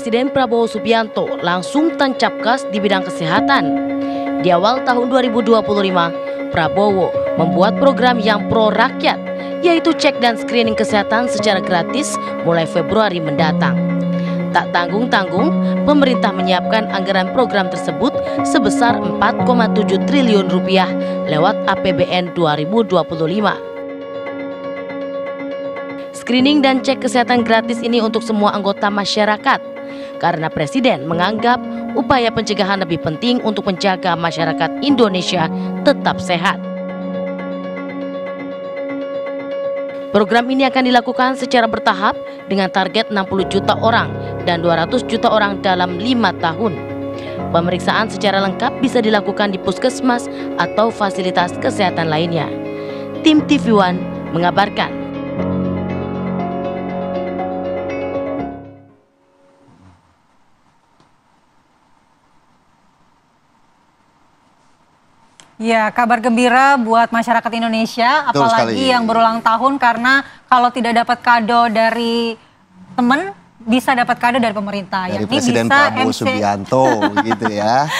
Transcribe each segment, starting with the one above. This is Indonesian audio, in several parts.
Presiden Prabowo Subianto langsung tancap gas di bidang kesehatan. Di awal tahun 2025, Prabowo membuat program yang pro rakyat, yaitu cek dan screening kesehatan secara gratis mulai Februari mendatang. Tak tanggung-tanggung, pemerintah menyiapkan anggaran program tersebut sebesar 4,7 triliun rupiah lewat APBN 2025. Screening dan cek kesehatan gratis ini untuk semua anggota masyarakat, karena Presiden menganggap upaya pencegahan lebih penting untuk menjaga masyarakat Indonesia tetap sehat. Program ini akan dilakukan secara bertahap dengan target 60 juta orang dan 200 juta orang dalam 5 tahun. Pemeriksaan secara lengkap bisa dilakukan di puskesmas atau fasilitas kesehatan lainnya. Tim TV One mengabarkan. Ya, kabar gembira buat masyarakat Indonesia, Betul apalagi sekali. yang berulang tahun, karena kalau tidak dapat kado dari teman, bisa dapat kado dari pemerintah. Dari yakni Presiden bisa Prabowo Subianto gitu ya.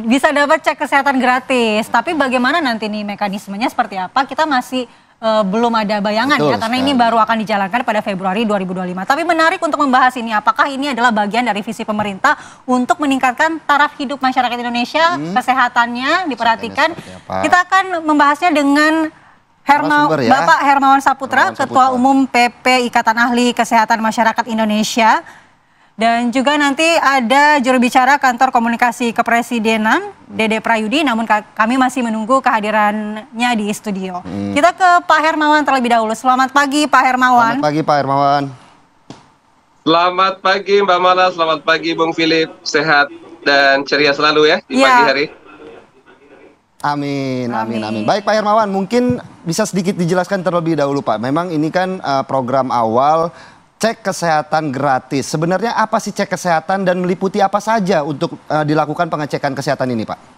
bisa dapat cek kesehatan gratis. Tapi bagaimana nanti nih mekanismenya seperti apa? Kita masih belum ada bayangan. Betul Ya, karena ini sekali. baru akan dijalankan pada Februari 2025. Tapi menarik untuk membahas ini, apakah ini adalah bagian dari visi pemerintah untuk meningkatkan taraf hidup masyarakat Indonesia, kesehatannya diperhatikan. seperti apa? Kita akan membahasnya dengan Narasumber ya. Bapak Hermawan Saputra, Hermawan Ketua Saputra. Umum PP Ikatan Ahli Kesehatan Masyarakat Indonesia. Dan juga nanti ada juru bicara Kantor Komunikasi Kepresidenan, Dede Prayudi, namun kami masih menunggu kehadirannya di studio. Kita ke Pak Hermawan terlebih dahulu. Selamat pagi Pak Hermawan. Selamat pagi Pak Hermawan. Selamat pagi Mbak Mala, selamat pagi Bung Philip, sehat dan ceria selalu ya di pagi hari. Amin, amin, amin. Baik Pak Hermawan, mungkin bisa sedikit dijelaskan terlebih dahulu Pak. Memang ini kan program awal cek kesehatan gratis. Sebenarnya apa sih cek kesehatan dan meliputi apa saja untuk dilakukan pengecekan kesehatan ini Pak?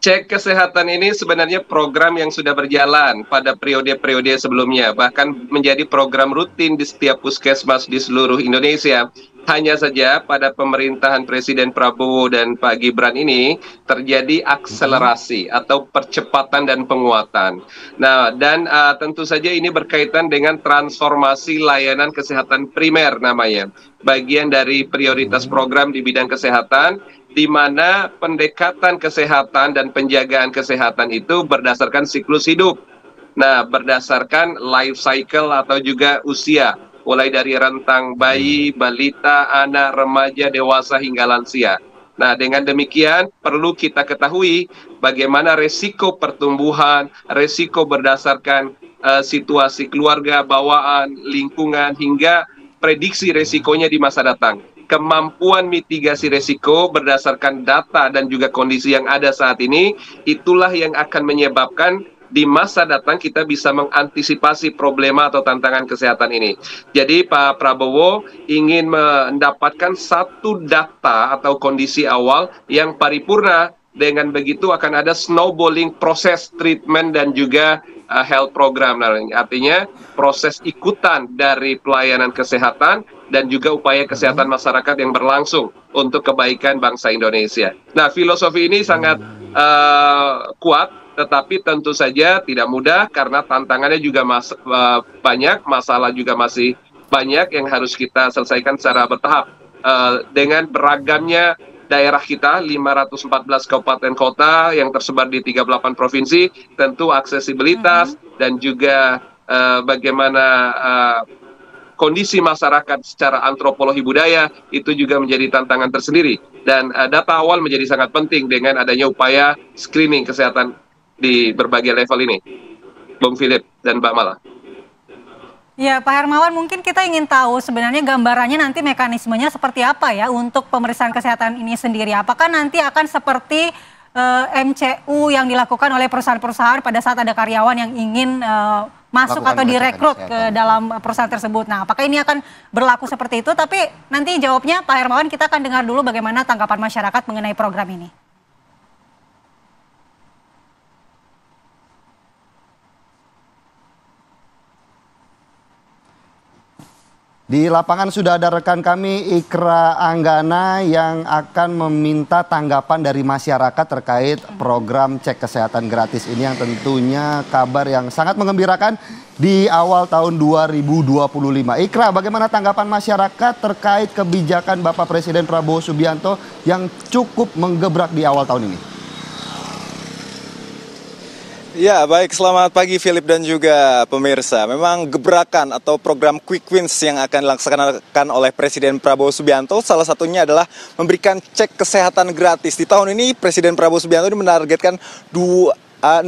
Cek kesehatan ini sebenarnya program yang sudah berjalan pada periode-periode sebelumnya, bahkan menjadi program rutin di setiap puskesmas di seluruh Indonesia. Hanya saja pada pemerintahan Presiden Prabowo dan Pak Gibran ini terjadi akselerasi atau percepatan dan penguatan. Nah, dan tentu saja ini berkaitan dengan transformasi layanan kesehatan primer namanya. Bagian dari prioritas program di bidang kesehatan, di mana pendekatan kesehatan dan penjagaan kesehatan itu berdasarkan siklus hidup. Nah, berdasarkan life cycle atau juga usia, mulai dari rentang bayi, balita, anak, remaja, dewasa hingga lansia. Nah, dengan demikian perlu kita ketahui bagaimana resiko pertumbuhan, resiko berdasarkan situasi keluarga, bawaan, lingkungan, hingga prediksi resikonya di masa datang. Kemampuan mitigasi resiko berdasarkan data dan juga kondisi yang ada saat ini, itulah yang akan menyebabkan di masa datang kita bisa mengantisipasi problema atau tantangan kesehatan ini. Jadi Pak Prabowo ingin mendapatkan satu data atau kondisi awal yang paripurna. Dengan begitu akan ada snowballing proses treatment dan juga health program. Nah, artinya proses ikutan dari pelayanan kesehatan dan juga upaya kesehatan masyarakat yang berlangsung untuk kebaikan bangsa Indonesia. Nah, filosofi ini sangat kuat, tetapi tentu saja tidak mudah karena tantangannya juga banyak, masalah juga masih banyak yang harus kita selesaikan secara bertahap. Dengan beragamnya daerah kita, 514 kabupaten kota yang tersebar di 38 provinsi, tentu aksesibilitas dan juga bagaimana kondisi masyarakat secara antropologi budaya itu juga menjadi tantangan tersendiri. Dan data awal menjadi sangat penting dengan adanya upaya screening kesehatan di berbagai level ini. Bung Philip dan Mbak Mala. Ya, Pak Hermawan, mungkin kita ingin tahu sebenarnya gambarannya nanti mekanismenya seperti apa ya untuk pemeriksaan kesehatan ini sendiri. Apakah nanti akan seperti MCU yang dilakukan oleh perusahaan-perusahaan pada saat ada karyawan yang ingin masuk atau direkrut ke dalam perusahaan tersebut. Nah, apakah ini akan berlaku seperti itu? Tapi nanti jawabnya Pak Hermawan, kita akan dengar dulu bagaimana tanggapan masyarakat mengenai program ini. Di lapangan sudah ada rekan kami Ikra Anggana yang akan meminta tanggapan dari masyarakat terkait program cek kesehatan gratis ini yang tentunya kabar yang sangat menggembirakan di awal tahun 2025. Ikra, bagaimana tanggapan masyarakat terkait kebijakan Bapak Presiden Prabowo Subianto yang cukup menggebrak di awal tahun ini? Ya, baik. Selamat pagi Philip dan juga pemirsa. Memang gebrakan atau program Quick Wins yang akan dilaksanakan oleh Presiden Prabowo Subianto salah satunya adalah memberikan cek kesehatan gratis. Di tahun ini Presiden Prabowo Subianto ini menargetkan 60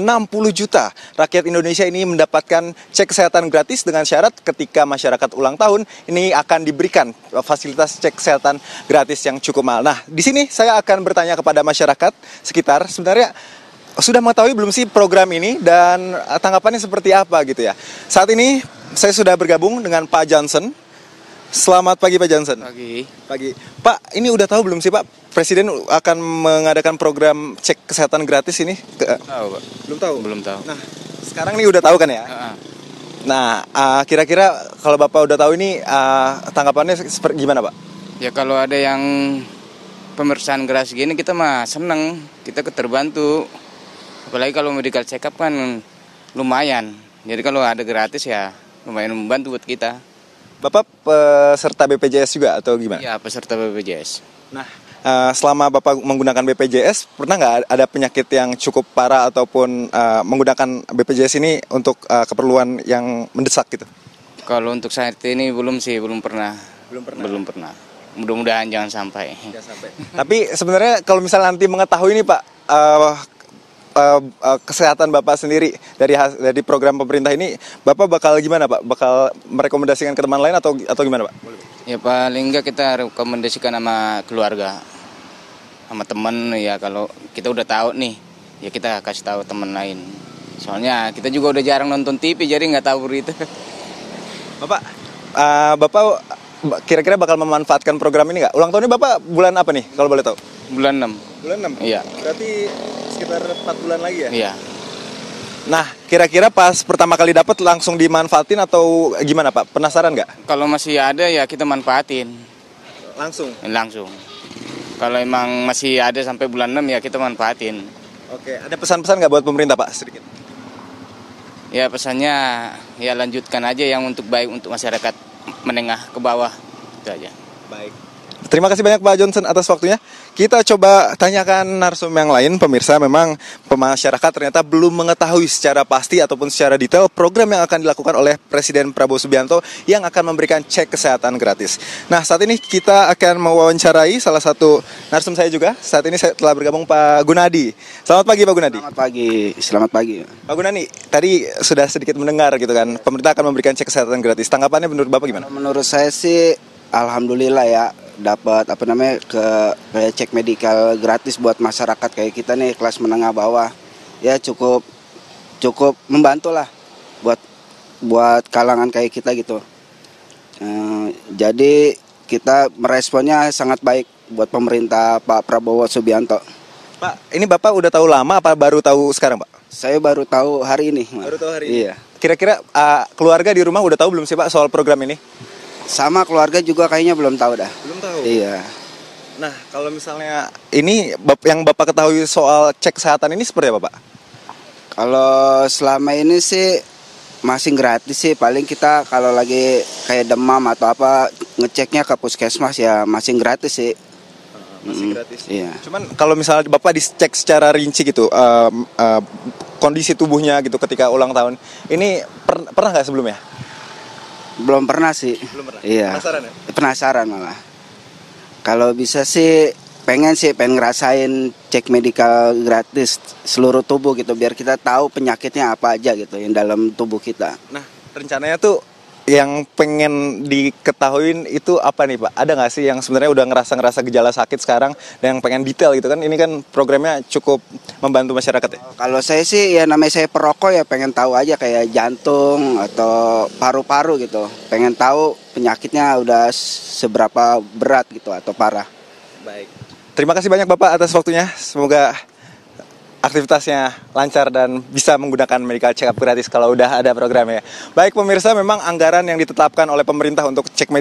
juta rakyat Indonesia ini mendapatkan cek kesehatan gratis dengan syarat ketika masyarakat ulang tahun ini akan diberikan fasilitas cek kesehatan gratis yang cukup mahal. Nah, di sini saya akan bertanya kepada masyarakat sekitar sebenarnya sudah mengetahui belum sih program ini dan tanggapannya seperti apa gitu ya. Saat ini saya sudah bergabung dengan Pak Johnson. Selamat pagi Pak Johnson. Pagi. Pak, ini udah tahu belum sih Pak Presiden akan mengadakan program cek kesehatan gratis ini? Tahu Pak. Belum tahu? Belum tahu. Nah, sekarang ini udah tahu kan ya? Nah, kira-kira kalau Bapak udah tahu ini tanggapannya seperti gimana Pak? Ya kalau ada yang pemeriksaan gratis gini kita mah seneng, kita terbantu. Apalagi kalau medical check up kan lumayan. Jadi kalau ada gratis ya lumayan membantu buat kita. Bapak peserta BPJS juga atau gimana? Ya peserta BPJS. Nah, selama Bapak menggunakan BPJS, pernah nggak ada penyakit yang cukup parah ataupun menggunakan BPJS ini untuk keperluan yang mendesak gitu? Kalau untuk saat ini belum sih, belum pernah. Belum pernah. Mudah-mudahan jangan sampai. Tapi sebenarnya kalau misalnya nanti mengetahui ini Pak, kesehatan Bapak sendiri dari program pemerintah ini, Bapak bakal gimana Pak? Bakal merekomendasikan ke teman lain atau gimana Pak? Ya paling enggak kita rekomendasikan sama keluarga, sama teman ya. Kalau kita udah tahu nih, ya kita kasih tahu teman lain. Soalnya kita juga udah jarang nonton TV, jadi nggak tahu berita. Bapak kira-kira bakal memanfaatkan program ini nggak? Ulang tahunnya Bapak bulan apa nih kalau boleh tahu? Bulan 6. Bulan 6? Iya. Berarti sekitar 4 bulan lagi ya? Iya. Nah, kira-kira pas pertama kali dapat langsung dimanfaatin atau gimana Pak? Penasaran nggak? Kalau masih ada ya kita manfaatin. Langsung. Kalau emang masih ada sampai bulan 6 ya kita manfaatin. Oke, ada pesan-pesan nggak buat pemerintah Pak sedikit? Ya pesannya ya lanjutkan aja yang baik untuk masyarakat menengah ke bawah. Itu aja. Baik. Terima kasih banyak Pak Johnson atas waktunya. Kita coba tanyakan narsum yang lain. Pemirsa, memang masyarakat ternyata belum mengetahui secara pasti ataupun secara detail program yang akan dilakukan oleh Presiden Prabowo Subianto yang akan memberikan cek kesehatan gratis. Nah, saat ini kita akan mewawancarai salah satu narsum saya juga. Saat ini saya telah bergabung Pak Gunadi. Selamat pagi Pak Gunadi. Selamat pagi. Pak Gunadi, tadi sudah sedikit mendengar gitu kan, pemerintah akan memberikan cek kesehatan gratis. Tanggapannya menurut Bapak gimana? Menurut saya sih alhamdulillah ya, dapat kayak cek medikal gratis buat masyarakat kayak kita nih kelas menengah bawah. Ya cukup membantu lah buat kalangan kayak kita gitu. Jadi kita meresponnya sangat baik buat pemerintah Pak Prabowo Subianto. Pak, ini Bapak udah tahu lama apa baru tahu sekarang Pak? Saya baru tahu hari ini. Baru tahu hari ini? Iya. Kira-kira keluarga di rumah udah tahu belum sih Pak soal program ini? Sama keluarga juga kayaknya belum tahu dah. Belum tahu? Iya. Nah, kalau misalnya ini yang Bapak ketahui soal cek kesehatan ini seperti apa Pak? Kalau selama ini sih masih gratis sih. Paling kita kalau lagi kayak demam atau apa ngeceknya ke puskesmas ya masih gratis sih. Masih gratis? Iya. Cuman kalau misalnya Bapak dicek secara rinci gitu, kondisi tubuhnya gitu ketika ulang tahun, ini pernah nggak sebelumnya? Belum pernah sih. Belum pernah? Iya. Penasaran ya? Penasaran malah. Kalau bisa sih pengen ngerasain cek medikal gratis seluruh tubuh gitu biar kita tahu penyakitnya apa aja gitu yang dalam tubuh kita. Nah, rencananya tuh yang pengen diketahuin itu apa nih Pak? Ada nggak sih yang sebenarnya udah ngerasa gejala sakit sekarang dan yang pengen detail gitu kan? Ini kan programnya cukup membantu masyarakat ya? Kalau saya sih ya namanya saya perokok ya pengen tahu aja kayak jantung atau paru-paru gitu. Pengen tahu penyakitnya udah seberapa berat gitu atau parah. Baik. Terima kasih banyak Bapak atas waktunya. Semoga aktivitasnya lancar dan bisa menggunakan medical check up gratis kalau udah ada programnya. Baik pemirsa, memang anggaran yang ditetapkan oleh pemerintah untuk cek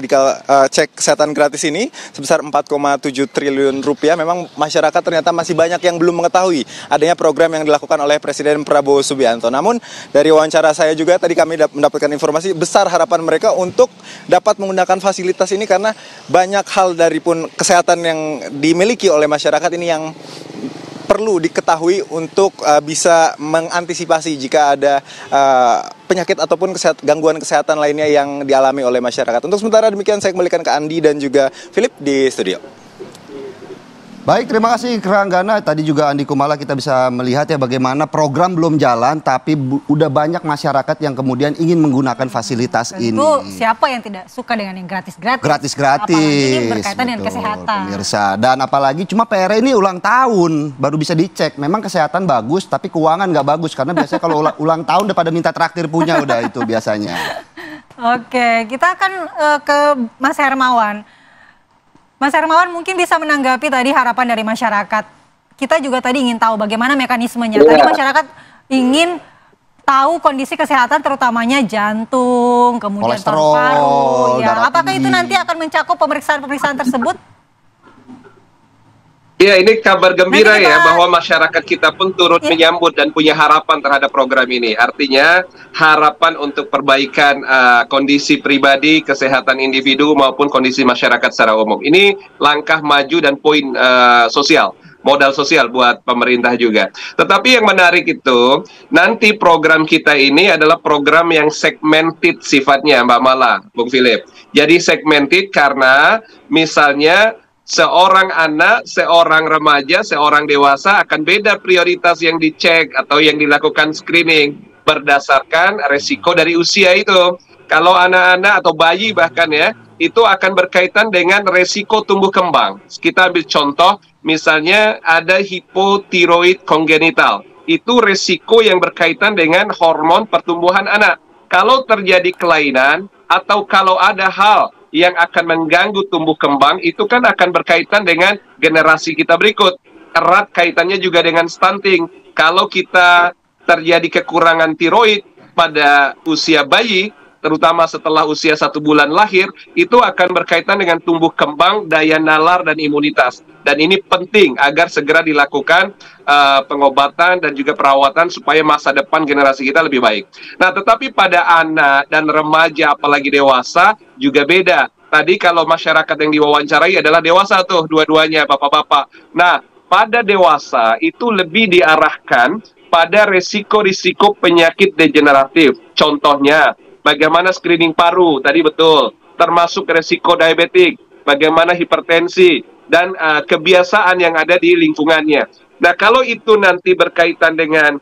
kesehatan gratis ini sebesar 4,7 triliun rupiah. Memang masyarakat ternyata masih banyak yang belum mengetahui adanya program yang dilakukan oleh Presiden Prabowo Subianto. Namun dari wawancara saya juga tadi kami mendapatkan informasi besar harapan mereka untuk dapat menggunakan fasilitas ini karena banyak hal dari pun kesehatan yang dimiliki oleh masyarakat ini yang perlu diketahui untuk bisa mengantisipasi jika ada penyakit ataupun gangguan kesehatan lainnya yang dialami oleh masyarakat. Untuk sementara demikian saya kembalikan ke Andi dan juga Philip di studio. Baik, terima kasih Ranggana. Tadi juga Andi Kumala kita bisa melihat ya bagaimana program belum jalan tapi udah banyak masyarakat yang kemudian ingin menggunakan fasilitas ini. Tentu siapa yang tidak suka dengan yang gratis-gratis? Gratis-gratis. Apalagi ini berkaitan dengan kesehatan. Pemirsa. Dan apalagi cuma PR ini ulang tahun baru bisa dicek. Memang kesehatan bagus tapi keuangan nggak bagus karena biasanya kalau ulang tahun udah pada minta traktir punya udah itu biasanya. Oke, kita akan ke Mas Hermawan. Mas Hermawan mungkin bisa menanggapi tadi harapan dari masyarakat. Kita juga tadi ingin tahu bagaimana mekanismenya. Tadi masyarakat ingin tahu kondisi kesehatan terutamanya jantung, kemudian paru-paru. Ya, apakah itu nanti akan mencakup pemeriksaan-pemeriksaan tersebut? Ya, ini kabar gembira ya bahwa masyarakat kita pun turut menyambut dan punya harapan terhadap program ini. Artinya harapan untuk perbaikan kondisi pribadi, kesehatan individu maupun kondisi masyarakat secara umum. Ini langkah maju dan poin sosial, modal sosial buat pemerintah juga. Tetapi yang menarik itu, nanti program kita ini adalah program yang segmented sifatnya, Mbak Mala, Bung Philip. Jadi segmented karena misalnya seorang anak, seorang remaja, seorang dewasa akan beda prioritas yang dicek atau yang dilakukan screening berdasarkan resiko dari usia itu. Kalau anak-anak atau bayi bahkan ya, itu akan berkaitan dengan resiko tumbuh kembang. Kita ambil contoh, misalnya ada hipotiroid kongenital. Itu resiko yang berkaitan dengan hormon pertumbuhan anak. Kalau terjadi kelainan atau kalau ada hal yang akan mengganggu tumbuh kembang, itu kan akan berkaitan dengan generasi kita berikut. Erat kaitannya juga dengan stunting. Kalau kita terjadi kekurangan tiroid pada usia bayi, terutama setelah usia 1 bulan lahir, itu akan berkaitan dengan tumbuh kembang, daya nalar, dan imunitas. Dan ini penting agar segera dilakukan pengobatan dan juga perawatan supaya masa depan generasi kita lebih baik. Nah, tetapi pada anak dan remaja, apalagi dewasa, juga beda. Tadi kalau masyarakat yang diwawancarai adalah dewasa tuh, dua-duanya, bapak-bapak. Nah, pada dewasa itu lebih diarahkan pada risiko-risiko penyakit degeneratif. Contohnya, bagaimana screening paru, tadi betul, termasuk risiko diabetik, bagaimana hipertensi, dan kebiasaan yang ada di lingkungannya. Nah, kalau itu nanti berkaitan dengan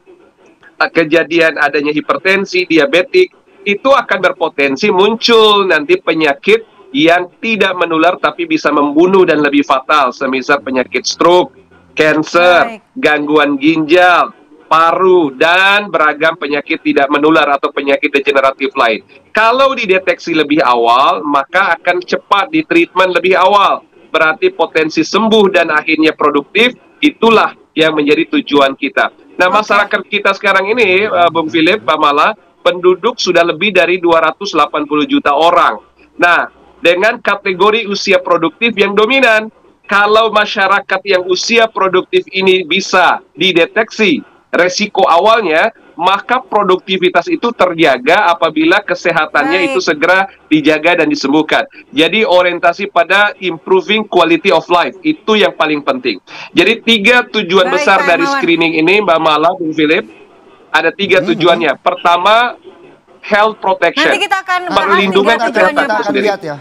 kejadian adanya hipertensi, diabetik, itu akan berpotensi muncul nanti penyakit yang tidak menular tapi bisa membunuh dan lebih fatal, semisal penyakit stroke, kanker, gangguan ginjal, paru, dan beragam penyakit tidak menular atau penyakit degeneratif lain. Kalau dideteksi lebih awal, maka akan cepat ditreatment lebih awal. Berarti potensi sembuh dan akhirnya produktif, itulah yang menjadi tujuan kita. Nah, masyarakat kita sekarang ini, Bung Philip, Pak Mala, penduduk sudah lebih dari 280 juta orang. Nah, dengan kategori usia produktif yang dominan, kalau masyarakat yang usia produktif ini bisa dideteksi resiko awalnya, maka produktivitas itu terjaga apabila kesehatannya itu segera dijaga dan disembuhkan. Jadi orientasi pada improving quality of life, itu yang paling penting. Jadi 3 tujuan besar dari screening ini, Mbak Mala, Bung Philip, ada 3 tujuannya. Pertama, health protection. Nanti kita akan perlindungan kesehatan itu sendiri. Ya.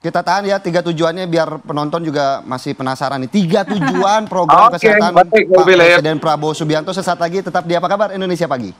Kita tahan ya 3 tujuannya biar penonton juga masih penasaran nih. 3 tujuan program kesehatan Pak Presiden Prabowo Subianto. Sesaat lagi tetap di Apa Kabar Indonesia Pagi.